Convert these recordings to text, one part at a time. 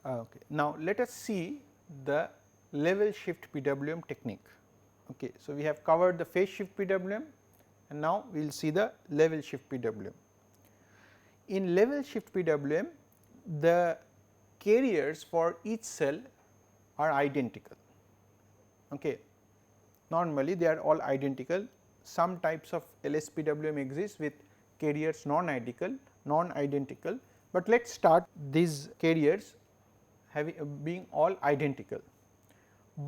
Okay. Now, let us see the level shift PWM technique. Okay. So, we have covered the phase shift PWM and now we will see the level shift PWM. In level shift PWM, the carriers for each cell are identical. Okay. Normally, they are all identical. Some types of LS PWM exist with carriers non-identical, but let us start these carriers being all identical,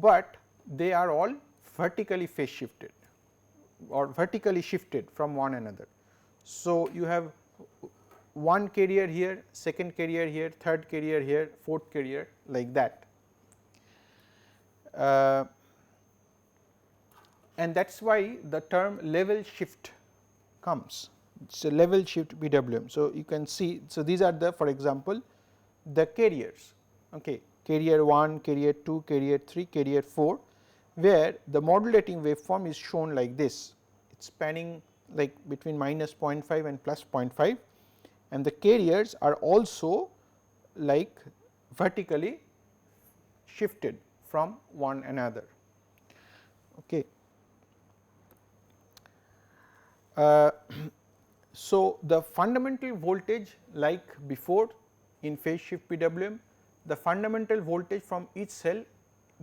but they are all vertically phase shifted or vertically shifted from one another. So, you have one carrier here, second carrier here, third carrier here, fourth carrier, like that. And that is why the term level shift comes. It is a level shift PWM. So, you can see, so these are the, for example, the carriers, okay, carrier 1, carrier 2, carrier 3, carrier 4, where the modulating waveform is shown like this. It is spanning like between minus 0.5 and plus 0.5, and the carriers are also like vertically shifted from one another. Okay. So, the fundamental voltage, like before in phase shift PWM, the fundamental voltage from each cell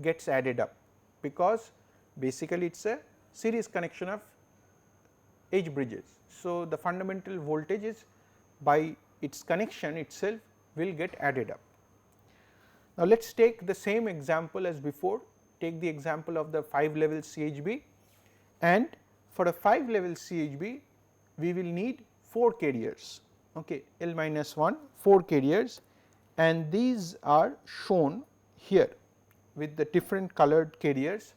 gets added up, because basically it is a series connection of edge bridges. So, the fundamental voltage is by its connection itself will get added up. Now, let us take the same example as before, take the example of the 5 level CHB, and for a 5 level CHB we will need 4 carriers, okay, L minus 1, 4 carriers, and these are shown here with the different colored carriers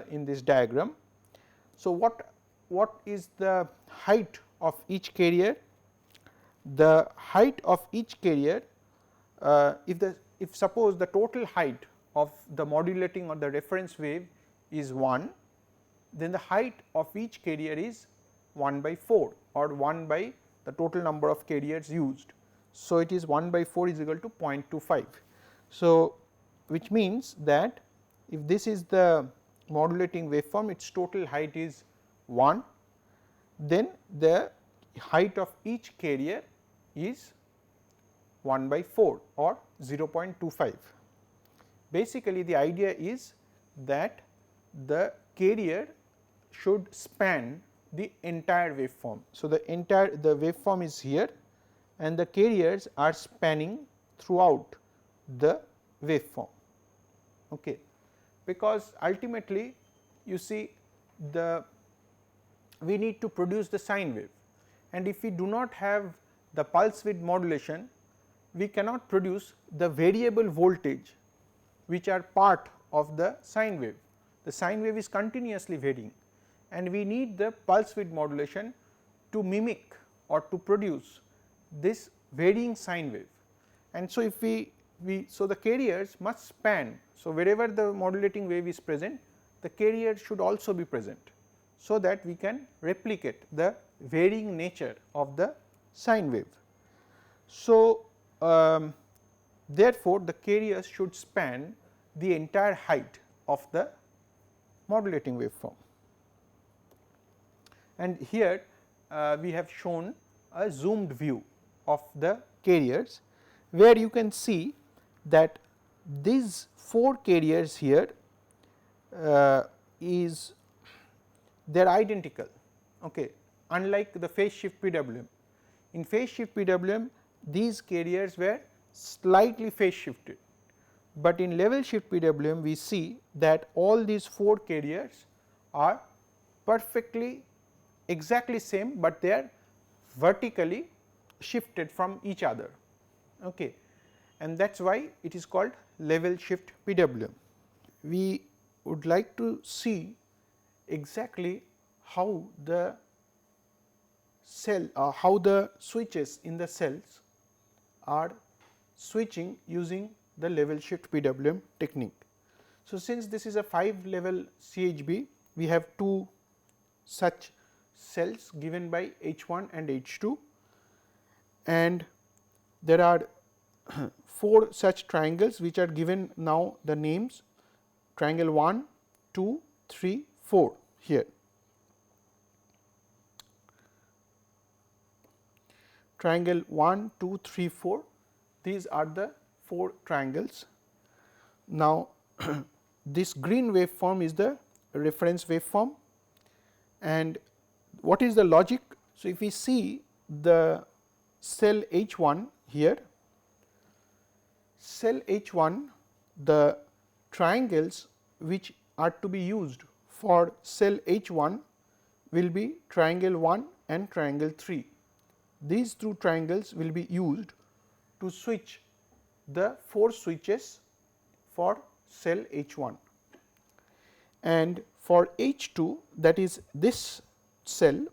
in this diagram. So, what is the height of each carrier? The height of each carrier, if suppose the total height of the modulating or the reference wave is 1, then the height of each carrier is 1 by 4 or 1 by the total number of carriers used. So, it is 1 by 4 is equal to 0.25. So, which means that if this is the modulating waveform, its total height is 1, then the height of each carrier is 1 by 4 or 0.25. Basically, the idea is that the carrier should span the entire waveform. So, the waveform is here and the carriers are spanning throughout the waveform, okay, because ultimately you see we need to produce the sine wave, and if we do not have the pulse width modulation, we cannot produce the variable voltage which are part of the sine wave. The sine wave is continuously varying, and we need the pulse width modulation to mimic or to produce this varying sine wave. And so, if so the carriers must span. So, wherever the modulating wave is present, the carrier should also be present, so that we can replicate the varying nature of the sine wave. So, therefore, the carriers should span the entire height of the modulating waveform. And here we have shown a zoomed view of the carriers, where you can see that these 4 carriers here they are identical, okay, unlike the phase shift PWM. In phase shift PWM, these carriers were slightly phase shifted, but in level shift PWM we see that all these 4 carriers are perfectly exactly same, but they are vertically shifted from each other, okay, and that is why it is called level shift PWM. We would like to see exactly how the cell how the switches in the cells are switching using the level shift PWM technique. So, since this is a 5 level CHB, we have 2 such cells given by H1 and H2, and there are 4 such triangles which are given now the names triangle 1, 2, 3, 4 here. Triangle 1, 2, 3, 4, these are the 4 triangles. Now, this green waveform is the reference waveform, and what is the logic? So, if we see the cell H1 here, cell H1, the triangles which are to be used for cell H1 will be triangle 1 and triangle 3. These two triangles will be used to switch the 4 switches for cell H1, and for H2, that is this cell,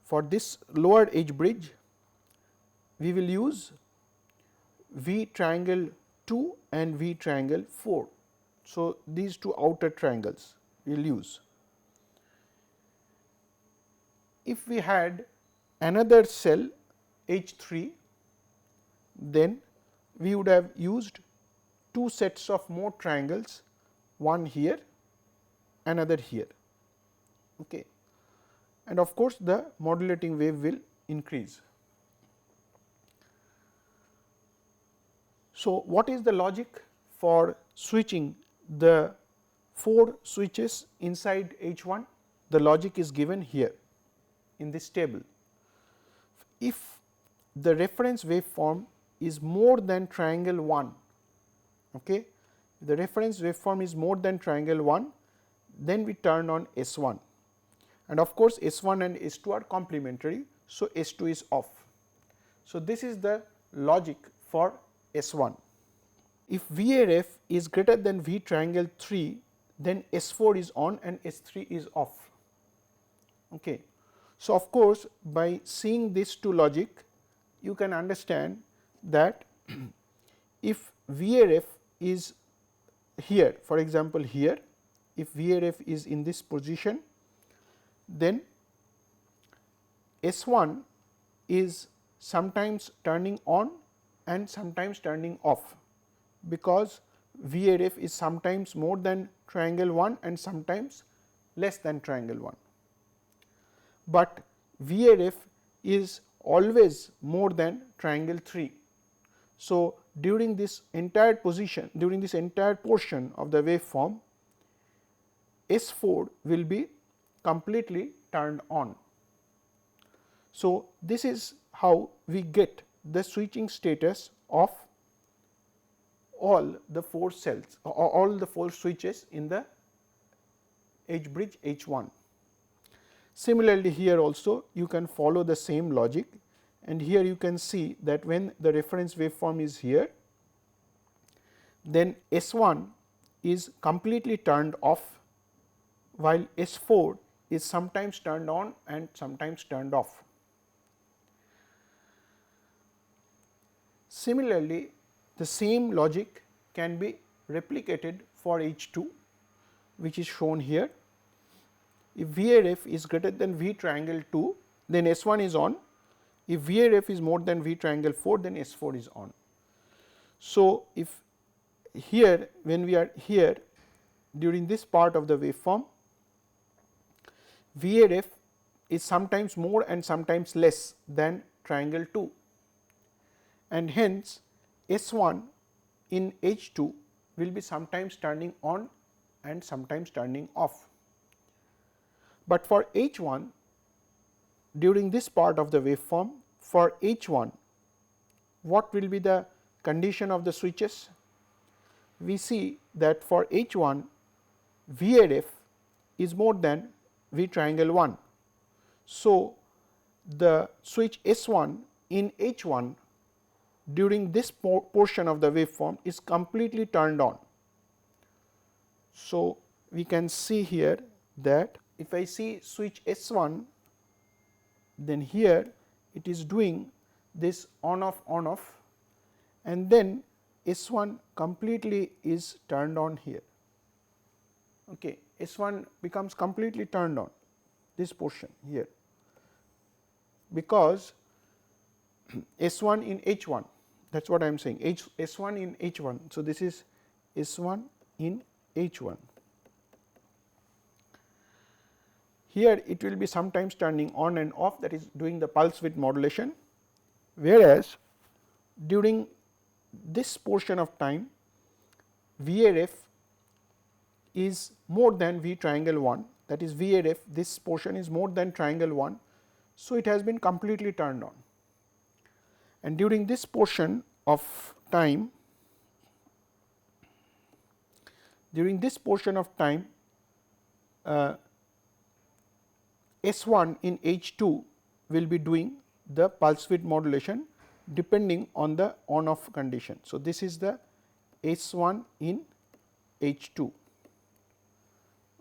for this lower edge bridge we will use V triangle 2 and V triangle 4. So, these two outer triangles we will use. If we had another cell H3, then we would have used 2 sets of more triangles, one here, another here, okay. And of course, the modulating wave will increase. So, what is the logic for switching the 4 switches inside H1? The logic is given here in this table. If the reference waveform is more than triangle 1, okay, the reference waveform is more than triangle 1, then we turn on S1, and of course, S1 and S2 are complementary. So, S2 is off. So, this is the logic for S1. If VRF is greater than V triangle 3, then S4 is on and S3 is off. Okay. So, of course, by seeing these two logic, you can understand that if VRF is here, for example, here, if VRF is in this position, then S1 is sometimes turning on and sometimes turning off, because VRF is sometimes more than triangle 1 and sometimes less than triangle 1. But VRF is always more than triangle 3. So, during this entire position, during this entire portion of the waveform, S4 will be completely turned on. So, this is how we get the switching status of all the 4 cells, all the 4 switches in the H bridge H1. Similarly, here also you can follow the same logic, and here you can see that when the reference waveform is here, then S1 is completely turned off, while S4 is sometimes turned on and sometimes turned off. Similarly, the same logic can be replicated for H2, which is shown here. If VRF is greater than V triangle 2, then S1 is on. If VRF is more than V triangle 4, then S4 is on. So, if here, when we are here during this part of the waveform, VRF is sometimes more and sometimes less than triangle 2, and hence S1 in H2 will be sometimes turning on and sometimes turning off. But for H1, during this part of the waveform, for H1, what will be the condition of the switches? We see that for H1, VRF is more than V triangle 1. So, the switch S1 in H1 during this portion of the waveform is completely turned on. So, we can see here that if I see switch S1, then here it is doing this on off, and then S1 completely is turned on here. Okay. S1 becomes completely turned on, this portion here, because S1 in H1, that is what I am saying, S1 in H1. So, this is S1 in H1. Here it will be sometimes turning on and off, that is doing the pulse width modulation, whereas during this portion of time VRF is more than V triangle 1, that is VRF, this portion is more than triangle 1. So, it has been completely turned on, and during this portion of time, S1 in H2 will be doing the pulse width modulation depending on the on off condition. So, this is the S1 in H2,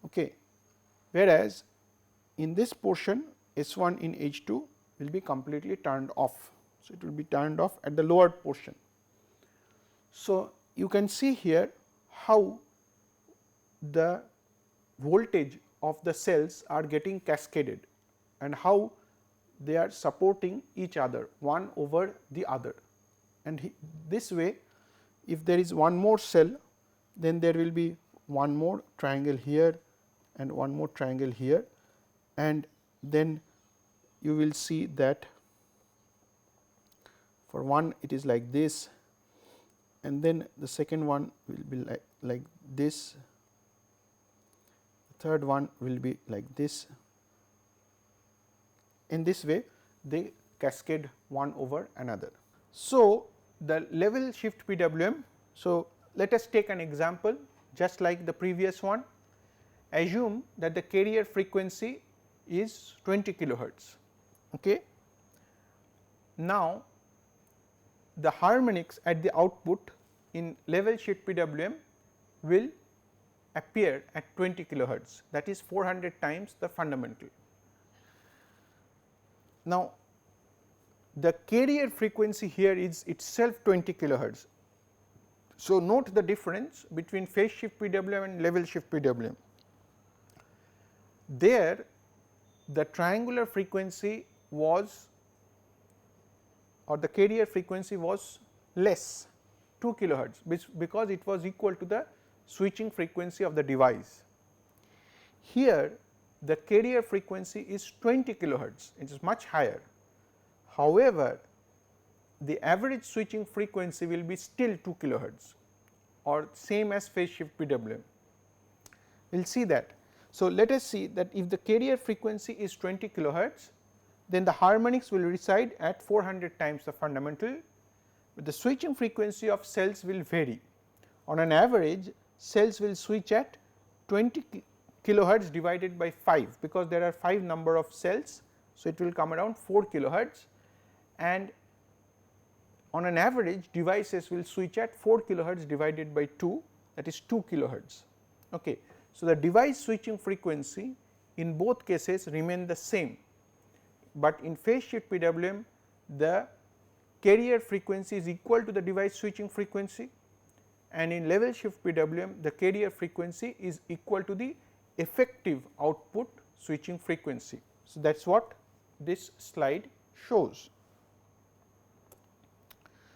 okay. Whereas in this portion S1 in H2 will be completely turned off. So, it will be turned off at the lower portion. So, you can see here how the voltage of the cells are getting cascaded and how they are supporting each other one over the other, and this way if there is one more cell, then there will be one more triangle here and one more triangle here, and then you will see that for one it is like this, and then the second one will be like this, the third one will be like this. In this way they cascade one over another. So, the level shift PWM. So, let us take an example just like the previous one. Assume that the carrier frequency is 20 kilohertz. Okay. Now, the harmonics at the output in level shift PWM will appear at 20 kilohertz, that is 400 times the fundamental. Now, the carrier frequency here is itself 20 kilohertz. So, note the difference between phase shift PWM and level shift PWM. There the triangular frequency was, or the carrier frequency was less, 2 kilohertz, because it was equal to the switching frequency of the device. Here the carrier frequency is 20 kilohertz, it is much higher. However, the average switching frequency will be still 2 kilohertz or same as phase shift PWM. We will see that. So, let us see that if the carrier frequency is 20 kilohertz, then the harmonics will reside at 400 times the fundamental, but the switching frequency of cells will vary. On an average, cells will switch at 20 kilohertz divided by 5, because there are 5 number of cells. So, it will come around 4 kilohertz, and on an average devices will switch at 4 kilohertz divided by 2, that is 2 kilohertz. Okay. So, the device switching frequency in both cases remain the same, but in phase shift PWM the carrier frequency is equal to the device switching frequency, and in level shift PWM the carrier frequency is equal to the effective output switching frequency. So, that is what this slide shows.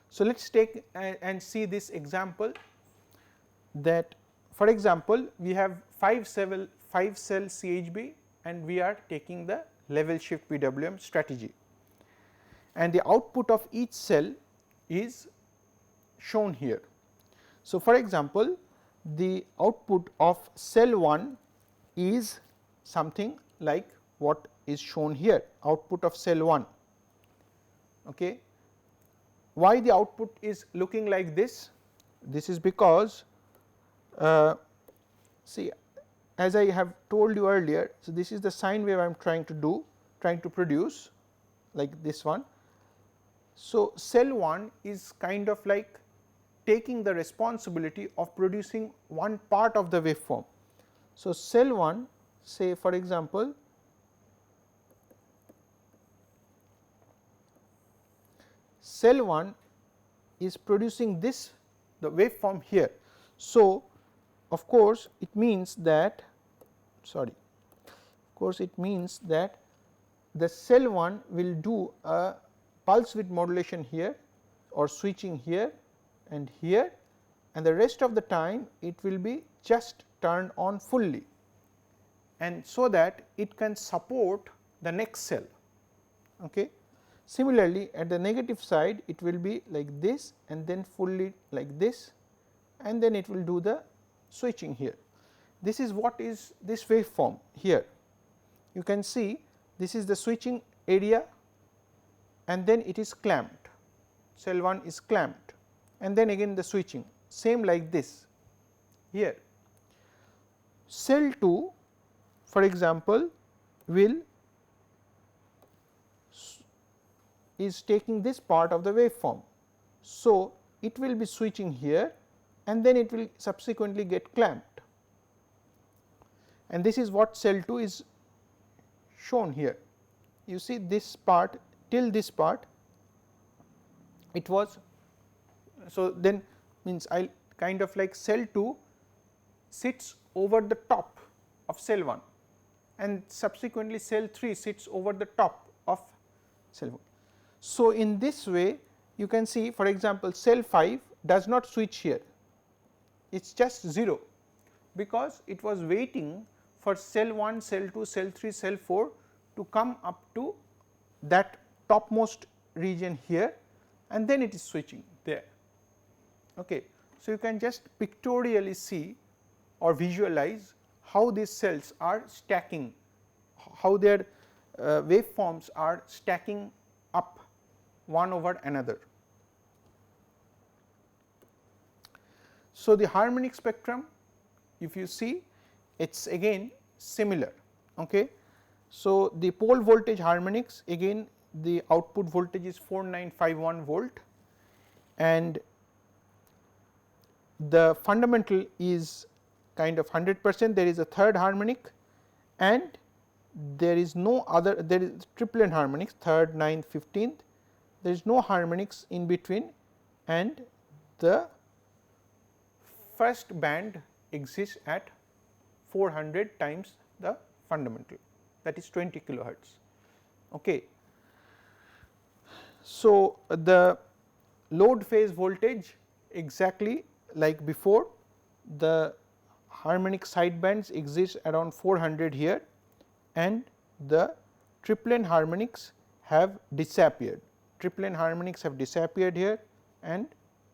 So, let us take and see this example, that for example, we have 5 cell CHB and we are taking the level shift PWM strategy, and the output of each cell is shown here. So, for example, the output of cell 1 is something like what is shown here, output of cell 1. Okay. Why the output is looking like this? This is because see, as I have told you earlier, so this is the sine wave I am trying to produce like this one. So, cell 1 is kind of like taking the responsibility of producing one part of the waveform. So, cell 1, say for example, cell 1 is producing this, the waveform here. So, of course, it means that the cell 1 will do a pulse width modulation here or switching here and here, and the rest of the time it will be just turned on fully, and so that it can support the next cell. Okay. Similarly, at the negative side it will be like this and then fully like this, and then it will do the switching here. This is what is this waveform here. You can see this is the switching area, and then it is clamped, cell 1 is clamped, and then again the switching, same like this here. Cell 2 for example is taking this part of the waveform. So, it will be switching here and then it will subsequently get clamped, and this is what cell 2 is shown here. You see this part till this part it was, so then means I kind of like cell 2 sits over the top of cell 1 and subsequently cell 3 sits over the top of cell 1. So, in this way you can see, for example, cell 5 does not switch here, it is just 0, because it was waiting for cell 1, cell 2, cell 3, cell 4 to come up to that topmost region here, and then it is switching there. Okay. So, you can just pictorially see or visualize how these cells are stacking, how their waveforms are stacking up one over another. So, the harmonic spectrum, if you see, it is again similar. Okay. So, the pole voltage harmonics, again the output voltage is 4951 volt, and the fundamental is kind of 100%. There is a third harmonic and there is no other, there is triplet harmonics, third, 9th, 15th, there is no harmonics in between, and the first band exists at 400 times the fundamental, that is 20 kilohertz. Okay. So, the load phase voltage exactly like before, the harmonic sidebands exist around 400 here, and the triplet harmonics have disappeared. Triplet harmonics have disappeared here, and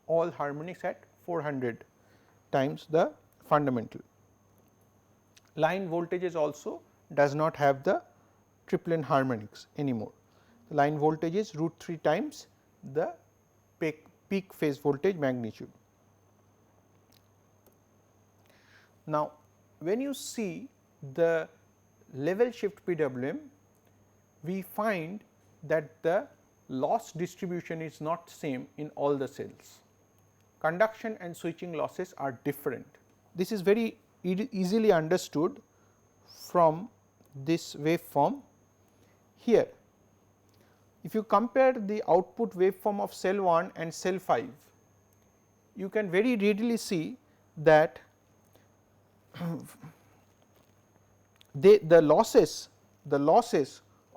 all harmonics at 400 times the fundamental. Line voltages also does not have the triplet harmonics anymore. The line voltage is √3 times the peak phase voltage magnitude. Now, when you see the level shift PWM, we find that the loss distribution is not same in all the cells. Conduction and switching losses are different. This is very easily understood from this waveform here. If you compare the output waveform of cell 1 and cell 5, you can very readily see that the losses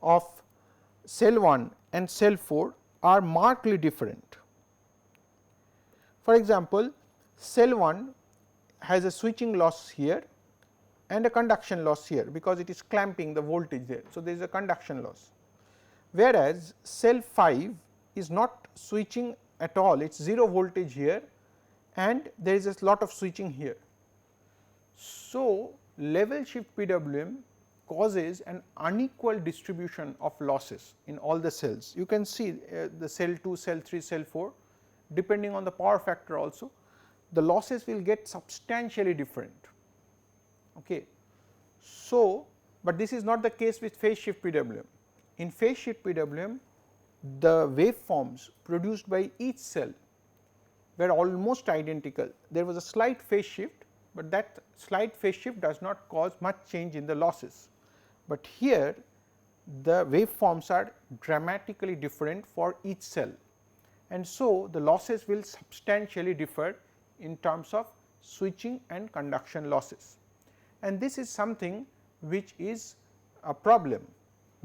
of cell 1 and cell 4 are markedly different. For example, cell 1 has a switching loss here and a conduction loss here, because it is clamping the voltage there. So, there is a conduction loss, whereas cell 5 is not switching at all, it is 0 voltage here and there is a lot of switching here. So, level shift PWM causes an unequal distribution of losses in all the cells. You can see the cell 2, cell 3, cell 4, depending on the power factor also, the losses will get substantially different. Okay. So, but this is not the case with phase shift PWM. In phase shift PWM, the waveforms produced by each cell were almost identical. There was a slight phase shift, but that slight phase shift does not cause much change in the losses. But here the waveforms are dramatically different for each cell, and so the losses will substantially differ in terms of switching and conduction losses. And this is something which is a problem,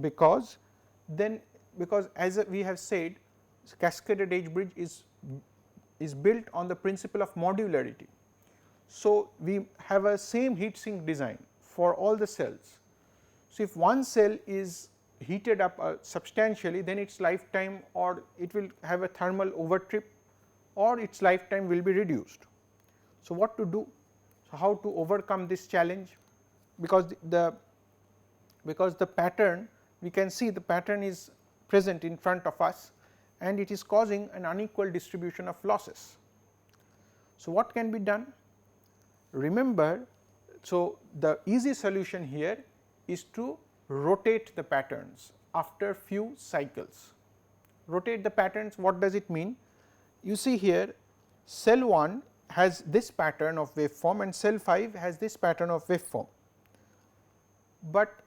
because as we have said, cascaded edge bridge is built on the principle of modularity. So, we have a same heat sink design for all the cells. So, if one cell is heated up substantially, then its lifetime, or it will have a thermal overtrip, or its lifetime will be reduced. So, what to do? So, how to overcome this challenge? Because the pattern, we can see the pattern is present in front of us, and it is causing an unequal distribution of losses. So, what can be done? Remember, so the easy solution here is to rotate the patterns after few cycles. Rotate the patterns, what does it mean? You see here, cell 1 has this pattern of waveform and cell 5 has this pattern of waveform, but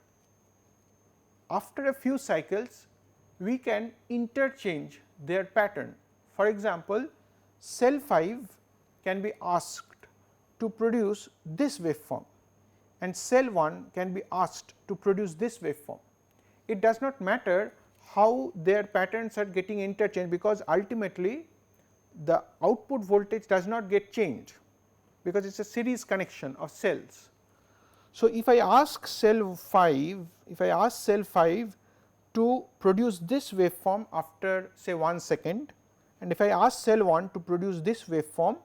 after a few cycles we can interchange their pattern. For example, cell 5 can be asked to produce this waveform and cell 1 can be asked to produce this waveform. It does not matter how their patterns are getting interchanged, because ultimately the output voltage does not get changed, because it is a series connection of cells. So, if I ask cell 5, to produce this waveform after say 1 second, and if I ask cell 1 to produce this waveform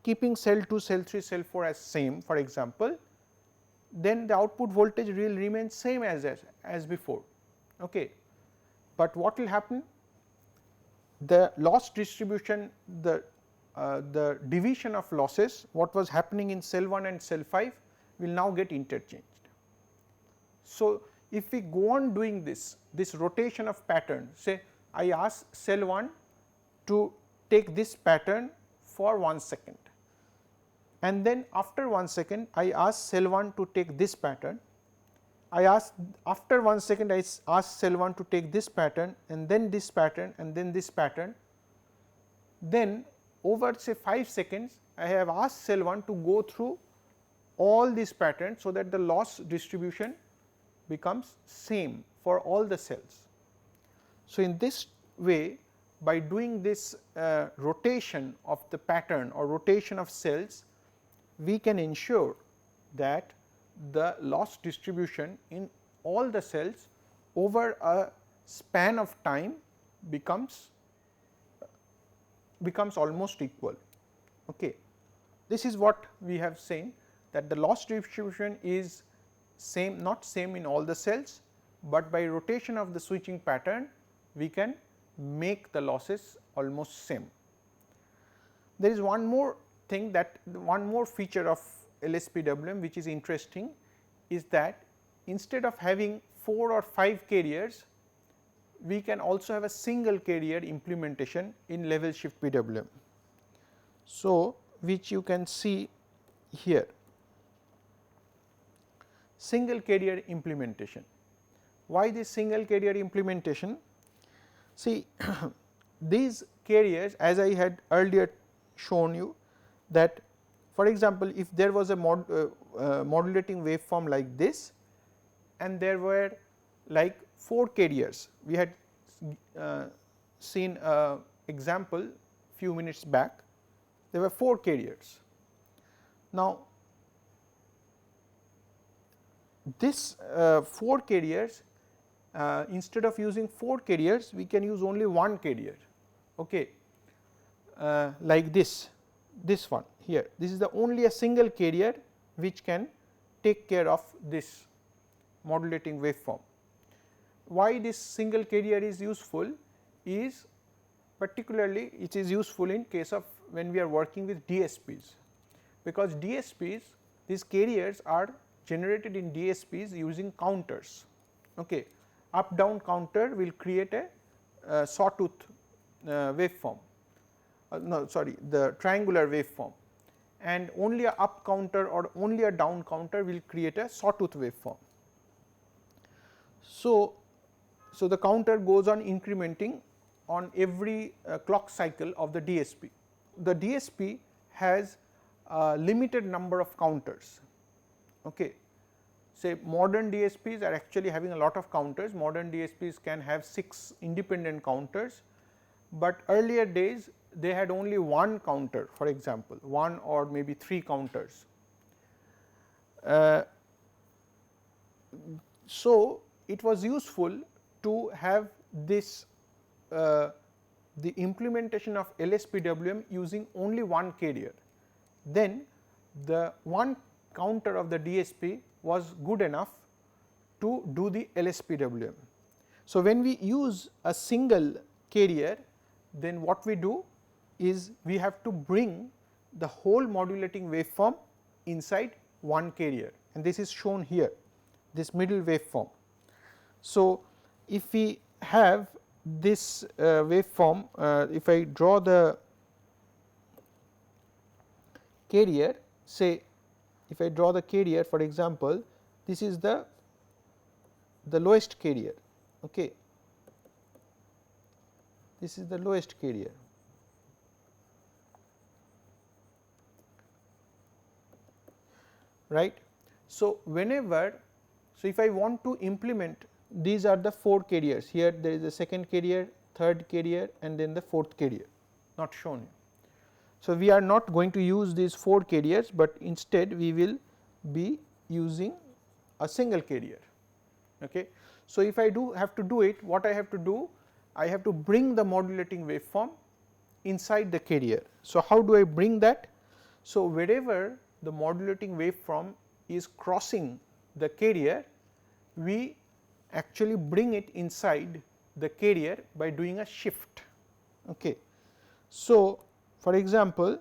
keeping cell 2, cell 3, cell 4 as same, for example, then the output voltage will remain same as before. Okay. But what will happen? The loss distribution, the division of losses, what was happening in cell 1 and cell 5 will now get interchanged. So, if we go on doing this rotation of pattern, say I ask cell 1 to take this pattern for 1 second, and then after 1 second I ask cell 1 to take this pattern, after 1 second I ask cell 1 to take this pattern and then this pattern and then this pattern, then over say 5 seconds I have asked cell 1 to go through all these patterns, so that the loss distribution becomes same for all the cells. So, in this way, by doing this rotation of the pattern or rotation of cells, we can ensure that the loss distribution in all the cells over a span of time becomes almost equal. Okay. This is what we have seen, that the loss distribution is not same in all the cells, but by rotation of the switching pattern we can make the losses almost same. There is one more thing, that one more feature of LS PWM which is interesting, is that instead of having 4 or 5 carriers, we can also have a single carrier implementation in level shift PWM. So, which you can see here, single carrier implementation. Why this single carrier implementation? See, these carriers, as I had earlier shown you, that for example, if there was a modulating waveform like this and there were like 4 carriers, we had seen an example few minutes back, there were 4 carriers. Now, this 4 carriers, instead of using 4 carriers, we can use only 1 carrier, okay, like this one here. This is the only a single carrier which can take care of this modulating waveform. Why this single carrier is useful is, particularly it is useful in case of when we are working with DSPs, because DSPs, these carriers are generated in DSPs using counters. Okay. Up down counter will create a sawtooth waveform, no sorry, the triangular waveform, and only a up counter or only a down counter will create a sawtooth waveform. So, the counter goes on incrementing on every clock cycle of the DSP. The DSP has a limited number of counters. Okay. Say modern DSPs are actually having a lot of counters. Modern DSPs can have 6 independent counters, but earlier days they had only one counter, for example, one or maybe 3 counters. So, it was useful to have this the implementation of LS PWM using only one carrier. Then the one counter of the DSP was good enough to do the LS PWM. So, when we use a single carrier, then what we do is we have to bring the whole modulating waveform inside one carrier, and this is shown here, this middle waveform. So, if we have this waveform, if I draw the carrier, say if I draw the carrier, for example, this is the lowest carrier, okay. This is the lowest carrier. Right. So, whenever, so if I want to implement, these are the 4 carriers, here there is a second carrier, third carrier, and then the fourth carrier, not shown here. So, we are not going to use these 4 carriers, but instead we will be using a single carrier. Okay. So, if I have to do it, what I have to do? I have to bring the modulating waveform inside the carrier. So, how do I bring that? So, wherever the modulating waveform is crossing the carrier, we actually bring it inside the carrier by doing a shift. Okay. So, for example,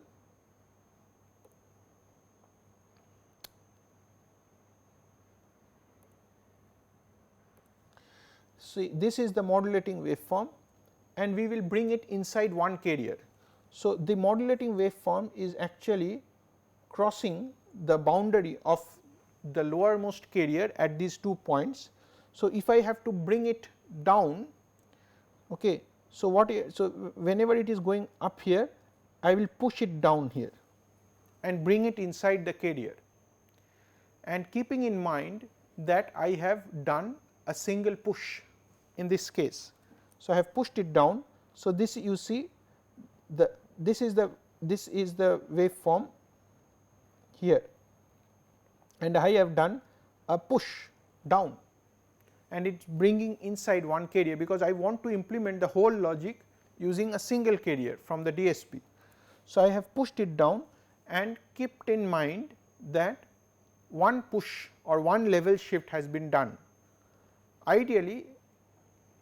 see, this is the modulating waveform and we will bring it inside one carrier. So, the modulating waveform is actually crossing the boundary of the lowermost carrier at these 2 points. So, if I have to bring it down, okay, so whenever it is going up here, I will push it down here and bring it inside the carrier, and keeping in mind that I have done a single push in this case. So, I have pushed it down. So, this you see this is the waveform here, and I have done a push down and it is bringing inside one carrier, because I want to implement the whole logic using a single carrier from the DSP. So, I have pushed it down and kept in mind that one push or one level shift has been done. Ideally,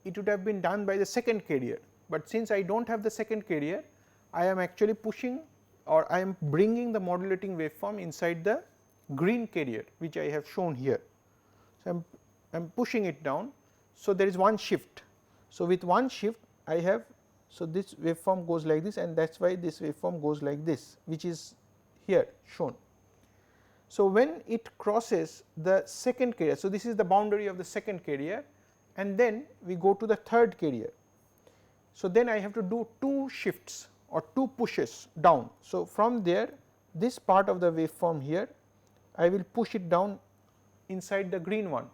it would have been done by the second carrier, but since I do not have the second carrier, I am actually pushing, or I am bringing the modulating waveform inside the green carrier, which I have shown here. So, I am pushing it down. So, there is one shift. So, with one shift I have, so this waveform goes like this, and that is why this waveform goes like this, which is here shown. So, when it crosses the second carrier, so this is the boundary of the second carrier, and then we go to the third carrier. So, then I have to do 2 shifts or 2 pushes down. So, from there, this part of the waveform here, I will push it down inside the green one,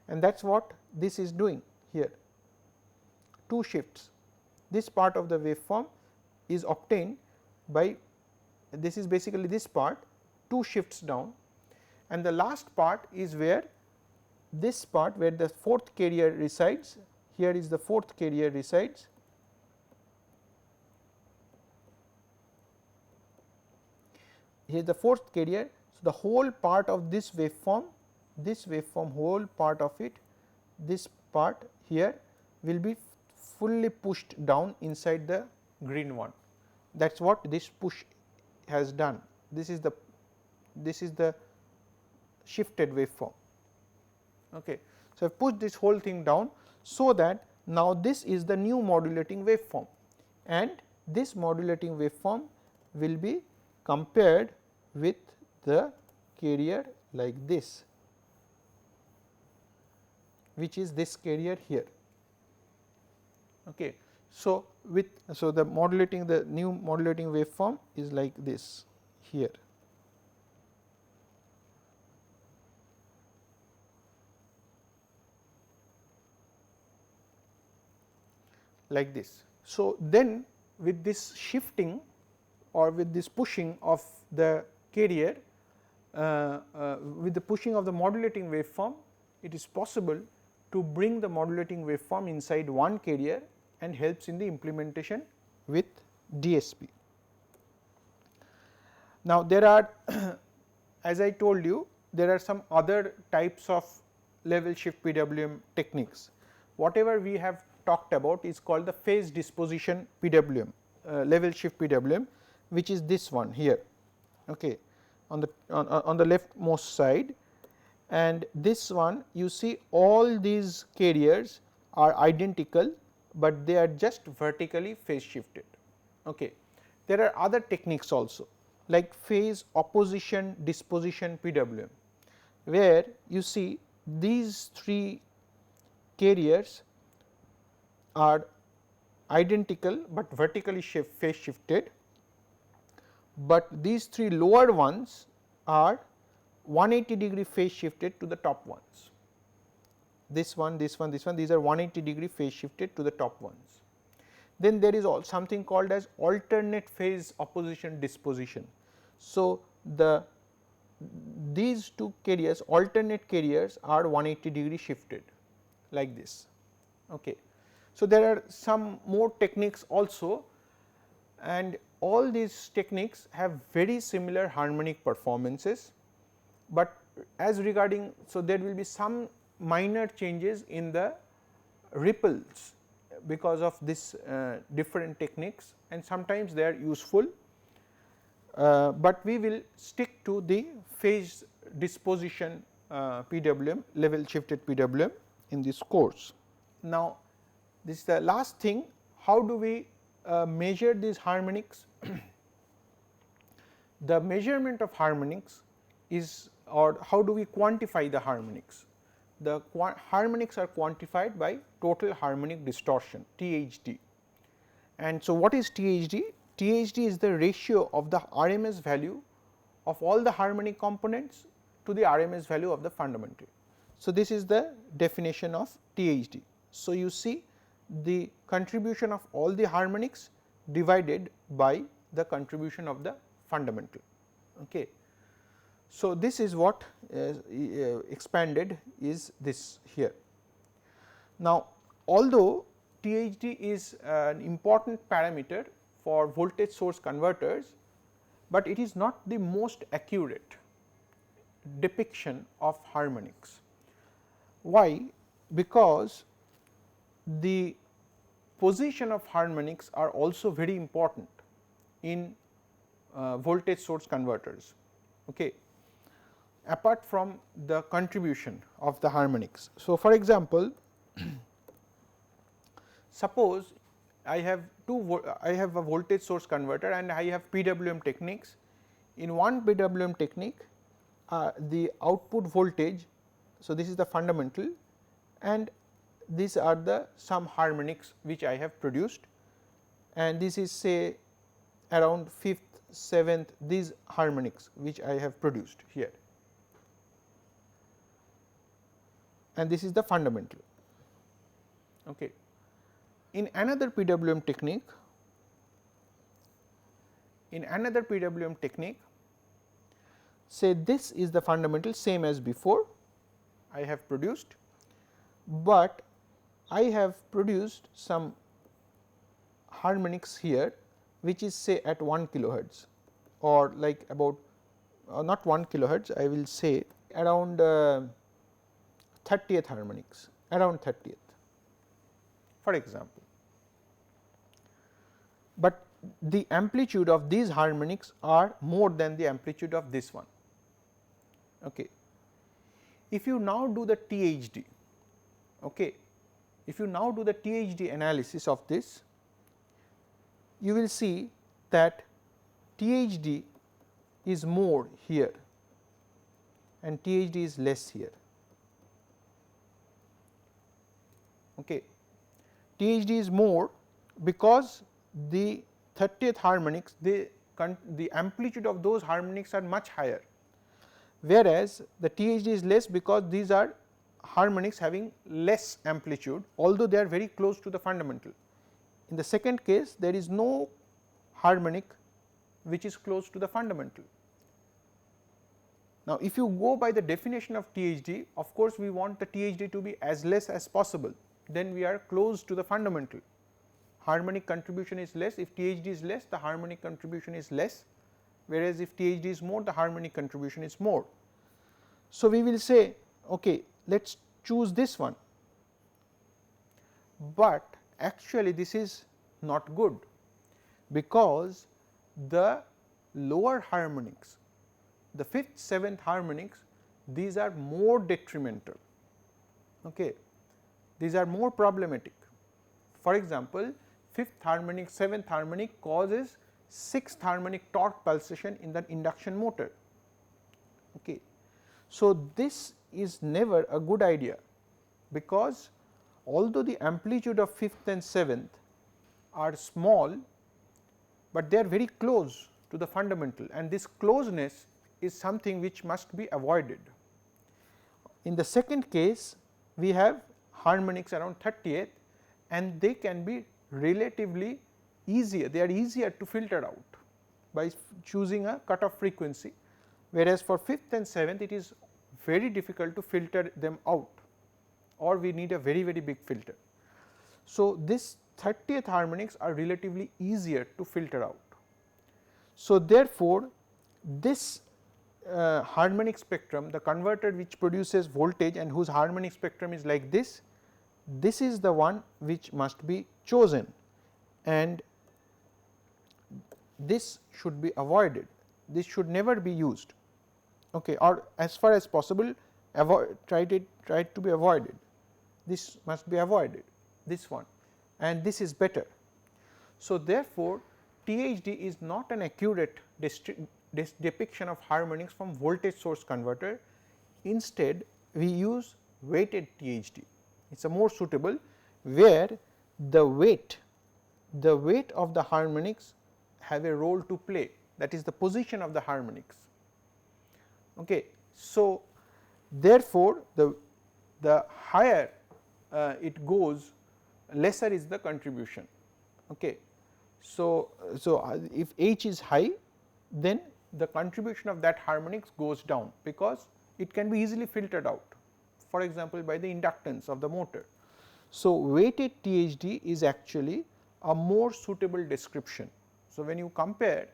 and that is what this is doing here, 2 shifts. This part of the waveform is obtained by, this is basically this part, 2 shifts down, and the last part is where this part where the fourth carrier resides. Here is the fourth carrier resides. Here is the fourth carrier. So, the whole part of this waveform whole part of it, this part here will be fully pushed down inside the green one. That is what this push has done. This is the shifted waveform. Okay. So, I have pushed this whole thing down, so that now this is the new modulating waveform, and this modulating waveform will be compared with the carrier like this, which is this carrier here. Okay. So, the new modulating waveform is like this here. Like this. So, then with this shifting or with this pushing of the carrier with the pushing of the modulating waveform, it is possible to bring the modulating waveform inside one carrier and helps in the implementation with DSP. Now, there are as I told you, there are some other types of level shift PWM techniques. Whatever we have talked about is called the phase disposition PWM, level shift PWM, which is this one here, okay, on the leftmost side, and this one you see all these carriers are identical, but they are just vertically phase shifted. Okay. There are other techniques also, like phase opposition disposition PWM, where you see these three carriers are identical, but vertically phase shifted, but these three lower ones are 180 degree phase shifted to the top ones. This one, this one, this one, these are 180 degree phase shifted to the top ones. Then there is also something called as alternate phase opposition disposition. So, these two carriers, alternate carriers, are 180 degree shifted like this. Okay. So, there are some more techniques also, and all these techniques have very similar harmonic performances, but as regarding, so there will be some minor changes in the ripples because of this different techniques, and sometimes they are useful, but we will stick to the phase disposition PWM, level shifted PWM in this course. Now, this is the last thing, how do we measure these harmonics? The measurement of harmonics is, or how do we quantify the harmonics? The harmonics are quantified by total harmonic distortion, THD. And so, what is THD? THD is the ratio of the RMS value of all the harmonic components to the RMS value of the fundamental. So, this is the definition of THD. So, you see the contribution of all the harmonics divided by the contribution of the fundamental. Okay. So, this is what expanded is this here. Now, although THD is an important parameter for voltage source converters, but it is not the most accurate depiction of harmonics. Why? Because the position of harmonics are also very important in voltage source converters, okay, apart from the contribution of the harmonics. So, for example, suppose I have a voltage source converter and I have PWM techniques. In one PWM technique, the output voltage, so this is the fundamental, and these are the some harmonics which I have produced, and this is say around 5th, 7th, these harmonics which I have produced here, and this is the fundamental. Okay. In another PWM technique, say this is the fundamental, same as before I have produced, but I have produced some harmonics here which is say at 1 kilohertz, or like about not 1 kilohertz, I will say around 30th harmonics, around 30th for example. But the amplitude of these harmonics are more than the amplitude of this one. Okay. If you now do the THD, okay, if you now do the THD analysis of this, you will see that THD is more here and THD is less here. Okay. THD is more because the 30th harmonics, the amplitude of those harmonics are much higher, whereas the THD is less because these are harmonics having less amplitude, although they are very close to the fundamental. In the second case, there is no harmonic which is close to the fundamental. Now, if you go by the definition of THD, of course, we want the THD to be as less as possible, then we are close to the fundamental. Harmonic contribution is less, if THD is less, the harmonic contribution is less, whereas if THD is more, the harmonic contribution is more. So, we will say okay, let us choose this one, but actually this is not good, because the lower harmonics, the 5th, 7th harmonics, these are more detrimental, okay. These are more problematic. For example, 5th harmonic, 7th harmonic causes 6th harmonic torque pulsation in the induction motor. Okay. So, this is never a good idea, because although the amplitude of 5th and 7th are small, but they are very close to the fundamental, and this closeness is something which must be avoided. In the second case, we have harmonics around 30th, and they can be relatively easier, they are easier to filter out by choosing a cutoff frequency, whereas for 5th and 7th it is very difficult to filter them out, or we need a very big filter. So, this 30th harmonics are relatively easier to filter out. So, therefore, this harmonic spectrum, the converter which produces voltage and whose harmonic spectrum is like this is the one which must be chosen, and this should be avoided, this should never be used, okay, or as far as possible try to be avoided. This must be avoided, this one, and this is better. So, therefore, THD is not an accurate depiction of harmonics from voltage source converter. Instead, we use weighted THD. It is a more suitable, where the weight of the harmonics have a role to play, that is the position of the harmonics. Okay. So, therefore, the higher it goes, lesser is the contribution. Okay. So, if H is high, then the contribution of that harmonics goes down, because it can be easily filtered out, for example, by the inductance of the motor. So, weighted THD is actually a more suitable description. So, when you compare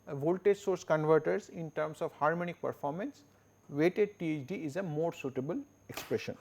voltage source converters in terms of harmonic performance, weighted THD is a more suitable expression.